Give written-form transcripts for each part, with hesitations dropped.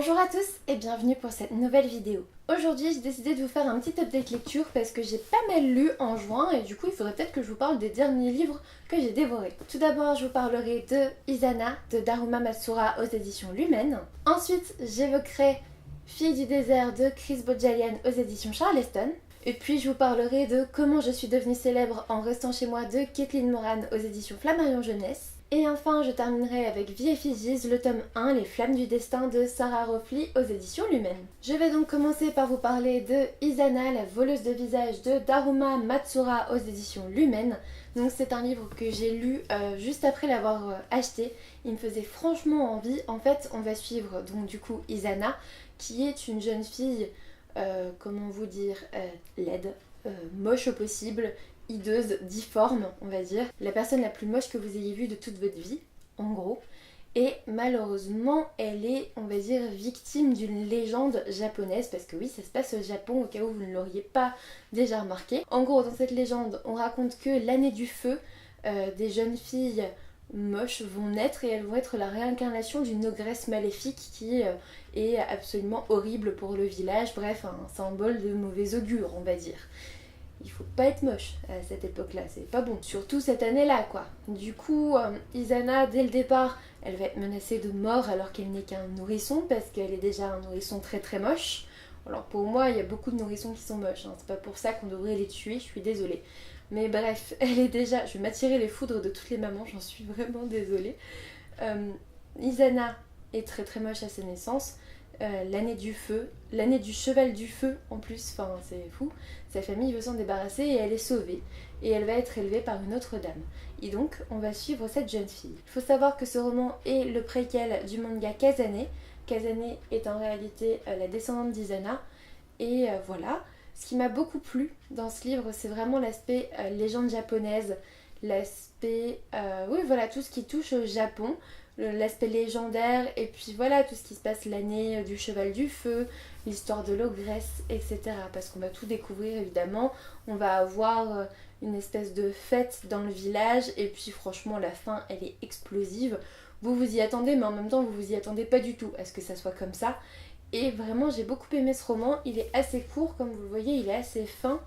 Bonjour à tous et bienvenue pour cette nouvelle vidéo. Aujourd'hui j'ai décidé de vous faire un petit update lecture parce que j'ai pas mal lu en juin et du coup il faudrait peut-être que je vous parle des derniers livres que j'ai dévorés. Tout d'abord je vous parlerai de Izana de Daruma Matsura aux éditions Lumen. Ensuite j'évoquerai Fille du désert de Chris Bohjalian aux éditions Charleston. Et puis je vous parlerai de Comment je suis devenue célèbre en restant chez moi de Kathleen Moran aux éditions Flammarion Jeunesse. Et enfin je terminerai avec Vie Effigies, le tome 1, Les Flammes du Destin de Sarah Rofli aux éditions Lumen. Je vais donc commencer par vous parler de Izana, la voleuse de visage de Daruma Matsura aux éditions Lumen. Donc c'est un livre que j'ai lu juste après l'avoir acheté. Il me faisait franchement envie. En fait on va suivre donc du coup Izana qui est une jeune fille comment vous dire, laide, moche au possible, hideuse, difforme, on va dire. La personne la plus moche que vous ayez vue de toute votre vie, en gros. Et malheureusement, elle est, on va dire, victime d'une légende japonaise, parce que oui, ça se passe au Japon, au cas où vous ne l'auriez pas déjà remarqué. En gros, dans cette légende, on raconte que l'année du feu, des jeunes filles moches vont naître et elles vont être la réincarnation d'une ogresse maléfique qui est absolument horrible pour le village, bref, un symbole de mauvais augure, on va dire. Il faut pas être moche à cette époque-là, c'est pas bon. Surtout cette année-là, quoi. Du coup, Izana, dès le départ, elle va être menacée de mort alors qu'elle n'est qu'un nourrisson, parce qu'elle est déjà un nourrisson très très moche. Alors pour moi, il y a beaucoup de nourrissons qui sont moches, hein. C'est pas pour ça qu'on devrait les tuer, je suis désolée. Mais bref, elle est déjà... Je vais m'attirer les foudres de toutes les mamans, j'en suis vraiment désolée. Izana est très très moche à sa naissance. L'année du feu, l'année du cheval du feu en plus, enfin c'est fou. Sa famille veut s'en débarrasser et elle est sauvée. Et elle va être élevée par une autre dame. Et donc on va suivre cette jeune fille. Il faut savoir que ce roman est le préquel du manga Kazane. Kazane est en réalité la descendante d'Izana. Et voilà. Ce qui m'a beaucoup plu dans ce livre, c'est vraiment l'aspect légende japonaise, l'aspect, oui voilà, tout ce qui touche au Japon, l'aspect légendaire, et puis voilà, tout ce qui se passe l'année du cheval du feu, l'histoire de l'ogresse, etc. Parce qu'on va tout découvrir évidemment, on va avoir une espèce de fête dans le village, et puis franchement la fin elle est explosive. Vous vous y attendez, mais en même temps vous vous y attendez pas du tout à ce que ça soit comme ça. Et vraiment j'ai beaucoup aimé ce roman, il est assez court comme vous le voyez, il est assez fin,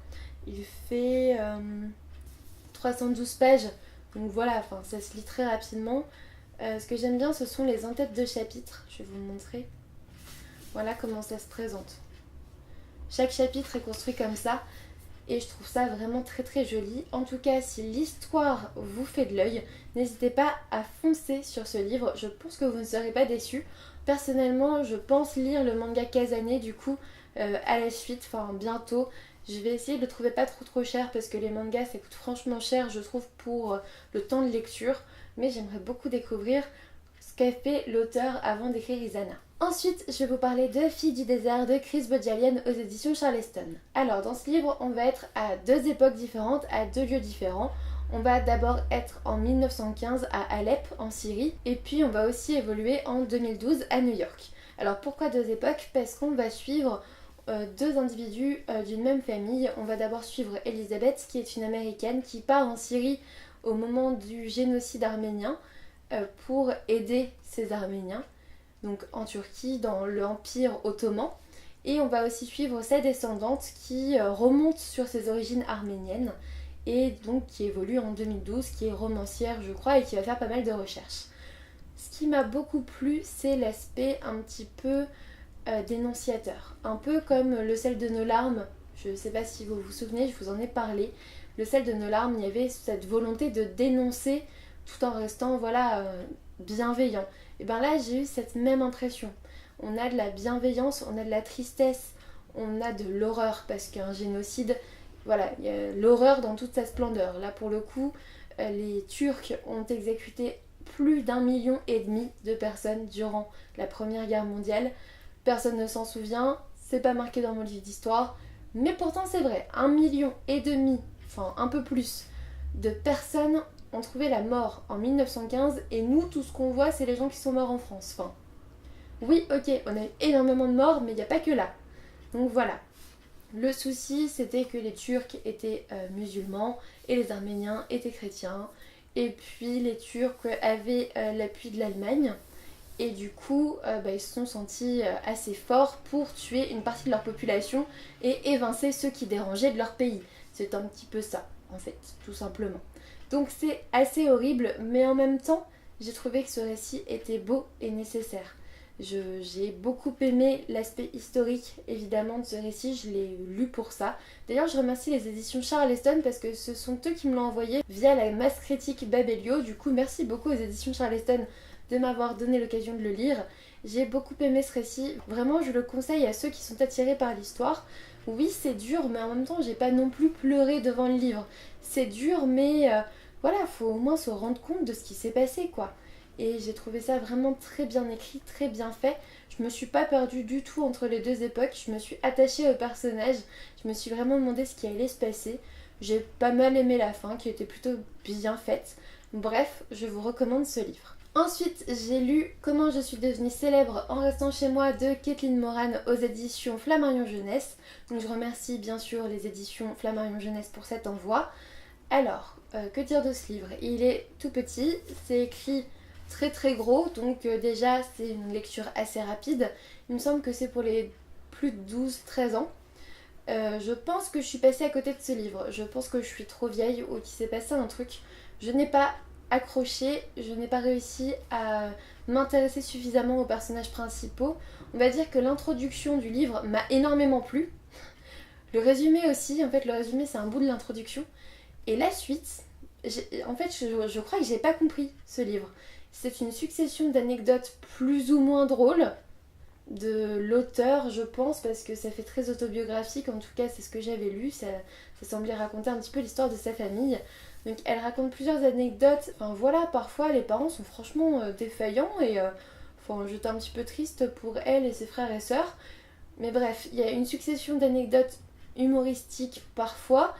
il fait 312 pages, donc voilà, enfin, ça se lit très rapidement. Ce que j'aime bien ce sont les en-têtes de chapitres, je vais vous montrer. Voilà comment ça se présente. Chaque chapitre est construit comme ça et je trouve ça vraiment très très joli. En tout cas, si l'histoire vous fait de l'œil, n'hésitez pas à foncer sur ce livre, je pense que vous ne serez pas déçus. Personnellement, je pense lire le manga Kazane du coup à la suite, enfin bientôt. Je vais essayer de le trouver pas trop cher parce que les mangas ça coûte franchement cher je trouve pour le temps de lecture. Mais j'aimerais beaucoup découvrir ce qu'a fait l'auteur avant d'écrire Izana. Ensuite, je vais vous parler de Fille du désert de Chris Bohjalian aux éditions Charleston. Alors, dans ce livre, on va être à deux époques différentes, à deux lieux différents. On va d'abord être en 1915 à Alep, en Syrie, et puis on va aussi évoluer en 2012 à New York. Alors, pourquoi deux époques? Parce qu'on va suivre deux individus d'une même famille. On va d'abord suivre Elisabeth, qui est une américaine qui part en Syrie au moment du génocide arménien pour aider ces Arméniens, donc en Turquie, dans l'Empire ottoman. Et on va aussi suivre sa descendante qui remonte sur ses origines arméniennes et donc qui évolue en 2012, qui est romancière je crois et qui va faire pas mal de recherches. Ce qui m'a beaucoup plu, c'est l'aspect un petit peu dénonciateur. Un peu comme Le sel de nos larmes, je ne sais pas si vous vous souvenez, je vous en ai parlé. Le sel de nos larmes, il y avait cette volonté de dénoncer tout en restant voilà, bienveillant. Et bien là, j'ai eu cette même impression. On a de la bienveillance, on a de la tristesse, on a de l'horreur, parce qu'un génocide, voilà, il y a l'horreur dans toute sa splendeur. Là, pour le coup, les Turcs ont exécuté plus d'1,5 million de personnes durant la Première Guerre mondiale. Personne ne s'en souvient, c'est pas marqué dans mon livre d'histoire, mais pourtant c'est vrai, 1,5 million, enfin un peu plus, de personnes ont trouvé la mort en 1915 et nous, tout ce qu'on voit, c'est les gens qui sont morts en France. Enfin, oui, ok, on a eu énormément de morts, mais il n'y a pas que là. Donc voilà. Le souci, c'était que les Turcs étaient musulmans et les Arméniens étaient chrétiens. Et puis les Turcs avaient l'appui de l'Allemagne. et du coup ils se sont sentis assez forts pour tuer une partie de leur population et évincer ceux qui dérangeaient de leur pays. C'est un petit peu ça en fait, tout simplement. Donc c'est assez horrible, mais en même temps j'ai trouvé que ce récit était beau et nécessaire. J'ai beaucoup aimé l'aspect historique évidemment de ce récit, je l'ai lu pour ça. D'ailleurs je remercie les éditions Charleston parce que ce sont eux qui me l'ont envoyé via la masse critique Babelio. Du coup merci beaucoup aux éditions Charleston de m'avoir donné l'occasion de le lire. J'ai beaucoup aimé ce récit, vraiment je le conseille à ceux qui sont attirés par l'histoire. Oui c'est dur mais en même temps j'ai pas non plus pleuré devant le livre. C'est dur mais voilà, faut au moins se rendre compte de ce qui s'est passé quoi. Et j'ai trouvé ça vraiment très bien écrit, très bien fait. Je me suis pas perdue du tout entre les deux époques, je me suis attachée au personnage, je me suis vraiment demandé ce qui allait se passer. J'ai pas mal aimé la fin qui était plutôt bien faite. Bref, je vous recommande ce livre. Ensuite, j'ai lu Comment je suis devenue célèbre en restant chez moi de Kathleen Moran aux éditions Flammarion Jeunesse. Donc je remercie bien sûr les éditions Flammarion Jeunesse pour cet envoi. Alors, que dire de ce livre? Il est tout petit, c'est écrit très très gros, donc déjà c'est une lecture assez rapide. Il me semble que c'est pour les plus de 12-13 ans. Je pense que je suis passée à côté de ce livre. Je pense que je suis trop vieille ou qu'il s'est passé un truc. Je n'ai pas accroché, je n'ai pas réussi à m'intéresser suffisamment aux personnages principaux. On va dire que l'introduction du livre m'a énormément plu. Le résumé aussi, en fait le résumé c'est un bout de l'introduction. Et la suite, en fait je crois que j'ai pas compris ce livre. C'est une succession d'anecdotes plus ou moins drôles de l'auteur, je pense, parce que ça fait très autobiographique, en tout cas c'est ce que j'avais lu, ça semblait raconter un petit peu l'histoire de sa famille. Donc elle raconte plusieurs anecdotes, enfin voilà, parfois les parents sont franchement défaillants et enfin, j'étais un petit peu triste pour elle et ses frères et sœurs. Mais bref, il y a une succession d'anecdotes humoristiques parfois,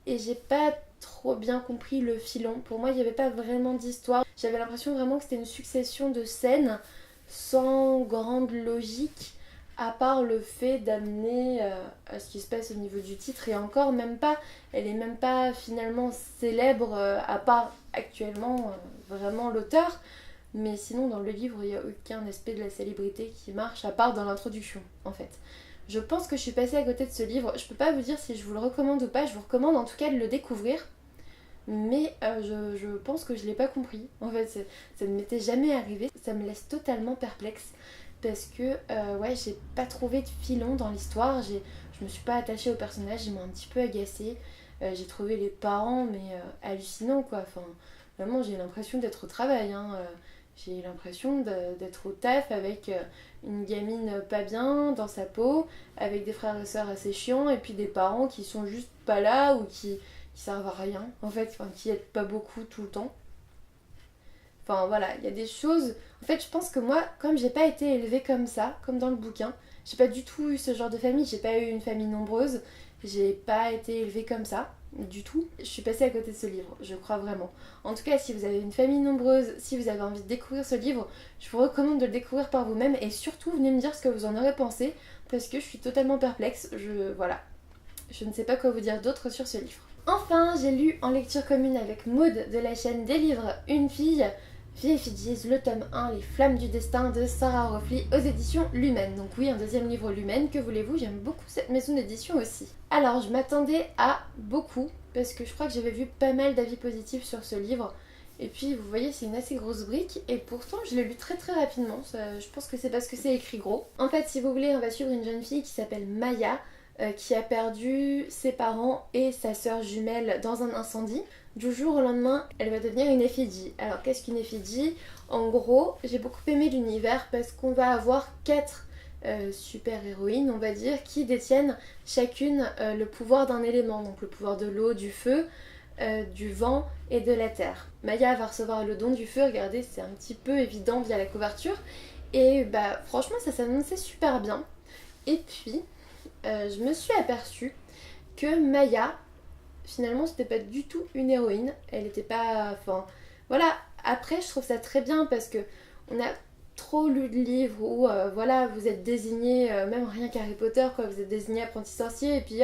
et j'ai pas trop bien compris le filon. Pour moi, il n'y avait pas vraiment d'histoire. J'avais l'impression vraiment que c'était une succession de scènes sans grande logique, à part le fait d'amener à ce qui se passe au niveau du titre. Et encore, même pas, elle est même pas finalement célèbre, à part actuellement vraiment l'auteur. Mais sinon, dans le livre, il n'y a aucun aspect de la célébrité qui marche, à part dans l'introduction, en fait. Je pense que je suis passée à côté de ce livre. Je peux pas vous dire si je vous le recommande ou pas. Je vous recommande en tout cas de le découvrir. Mais je pense que je l'ai pas compris. En fait, ça ne m'était jamais arrivé. Ça me laisse totalement perplexe. Parce que, ouais, j'ai pas trouvé de filon dans l'histoire. Je me suis pas attachée au personnage. Ils m'ont un petit peu agacée. J'ai trouvé les parents, mais hallucinants, quoi. Enfin, vraiment, j'ai l'impression d'être au travail, hein. J'ai l'impression d'être au taf avec une gamine pas bien dans sa peau, avec des frères et sœurs assez chiants, et puis des parents qui sont juste pas là ou qui servent à rien, en fait, enfin, qui aident pas beaucoup tout le temps. Enfin voilà, il y a des choses. En fait, je pense que moi, comme j'ai pas été élevée comme ça, comme dans le bouquin, j'ai pas du tout eu ce genre de famille, j'ai pas eu une famille nombreuse, j'ai pas été élevée comme ça, du tout. Je suis passée à côté de ce livre, je crois vraiment. En tout cas, si vous avez une famille nombreuse, si vous avez envie de découvrir ce livre, je vous recommande de le découvrir par vous-même et surtout venez me dire ce que vous en aurez pensé parce que je suis totalement perplexe. Voilà, je ne sais pas quoi vous dire d'autre sur ce livre. Enfin, j'ai lu en lecture commune avec Maud de la chaîne Des livres Une fille, Vie Effigies, le tome 1, Les flammes du destin de Sarah Roffly aux éditions Lumen. Donc oui, un deuxième livre Lumen, que voulez-vous, j'aime beaucoup cette maison d'édition aussi. Alors, je m'attendais à beaucoup, parce que je crois que j'avais vu pas mal d'avis positifs sur ce livre. Et puis, vous voyez, c'est une assez grosse brique, et pourtant, je l'ai lu très très rapidement. Je pense que c'est parce que c'est écrit gros. En fait, si vous voulez, on va suivre une jeune fille qui s'appelle Maya, qui a perdu ses parents et sa sœur jumelle dans un incendie. Du jour au lendemain, elle va devenir une effigie. Alors qu'est-ce qu'une effigie? En gros, j'ai beaucoup aimé l'univers parce qu'on va avoir 4 super-héroïnes, on va dire, qui détiennent chacune le pouvoir d'un élément. Donc le pouvoir de l'eau, du feu, du vent et de la terre. Maya va recevoir le don du feu, regardez, c'est un petit peu évident via la couverture. Et bah franchement, ça s'annonçait super bien. Et puis, je me suis aperçue que Maya, finalement, c'était pas du tout une héroïne. Elle était pas. Enfin, voilà. Après, je trouve ça très bien parce que on a trop lu de livres où, voilà, vous êtes désigné, même rien qu'Harry Potter, quoi, vous êtes désigné apprenti sorcier, et puis,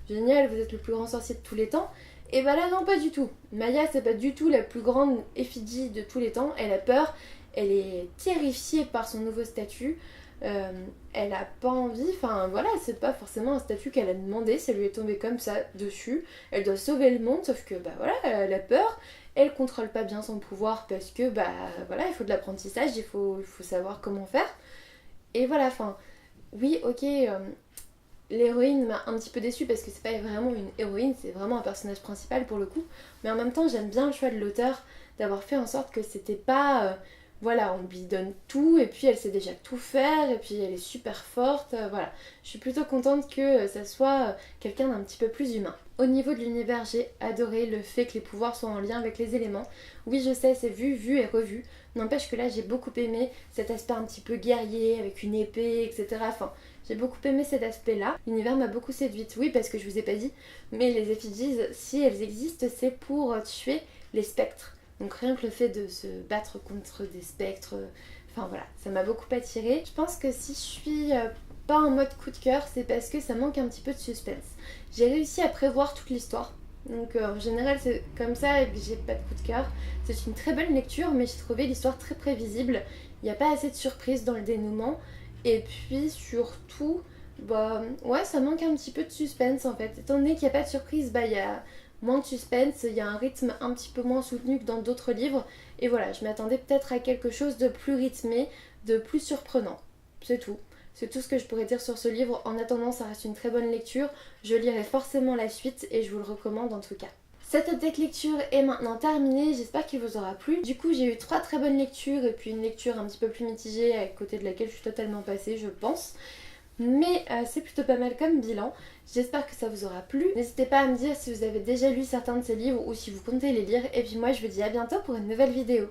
génial, vous êtes le plus grand sorcier de tous les temps. Et bah là, non, pas du tout. Maya, c'est pas du tout la plus grande effigie de tous les temps. Elle a peur, elle est terrifiée par son nouveau statut. Elle a pas envie, enfin voilà, c'est pas forcément un statut qu'elle a demandé, ça lui est tombé comme ça dessus. Elle doit sauver le monde, sauf que bah voilà, elle a peur, elle contrôle pas bien son pouvoir parce que bah voilà, il faut de l'apprentissage, il faut savoir comment faire. Et voilà, enfin, oui, ok, l'héroïne m'a un petit peu déçue parce que c'est pas vraiment une héroïne, c'est vraiment un personnage principal pour le coup. Mais en même temps, j'aime bien le choix de l'auteur d'avoir fait en sorte que c'était pas. Voilà, on lui donne tout et puis elle sait déjà tout faire et puis elle est super forte. Voilà, je suis plutôt contente que ça soit quelqu'un d'un petit peu plus humain. Au niveau de l'univers, j'ai adoré le fait que les pouvoirs soient en lien avec les éléments. Oui, je sais, c'est vu, vu et revu. N'empêche que là, j'ai beaucoup aimé cet aspect un petit peu guerrier avec une épée, etc. Enfin, j'ai beaucoup aimé cet aspect-là. L'univers m'a beaucoup séduite, oui, parce que je vous ai pas dit, mais les effigies, si elles existent, c'est pour tuer les spectres. Donc rien que le fait de se battre contre des spectres, enfin voilà, ça m'a beaucoup attirée. Je pense que si je suis pas en mode coup de cœur, c'est parce que ça manque un petit peu de suspense. J'ai réussi à prévoir toute l'histoire. Donc en général c'est comme ça et que j'ai pas de coup de cœur. C'est une très bonne lecture mais j'ai trouvé l'histoire très prévisible. Il n'y a pas assez de surprises dans le dénouement. Et puis surtout, bah ouais, ça manque un petit peu de suspense en fait. Étant donné qu'il n'y a pas de surprise, bah il y a moins de suspense, il y a un rythme un petit peu moins soutenu que dans d'autres livres. Et voilà, je m'attendais peut-être à quelque chose de plus rythmé, de plus surprenant. C'est tout. C'est tout ce que je pourrais dire sur ce livre. En attendant, ça reste une très bonne lecture. Je lirai forcément la suite et je vous le recommande en tout cas. Cette update lecture est maintenant terminée, j'espère qu'il vous aura plu. Du coup j'ai eu 3 très bonnes lectures et puis une lecture un petit peu plus mitigée à côté de laquelle je suis totalement passée je pense. Mais c'est plutôt pas mal comme bilan, j'espère que ça vous aura plu. N'hésitez pas à me dire si vous avez déjà lu certains de ces livres ou si vous comptez les lire. Et puis moi je vous dis à bientôt pour une nouvelle vidéo.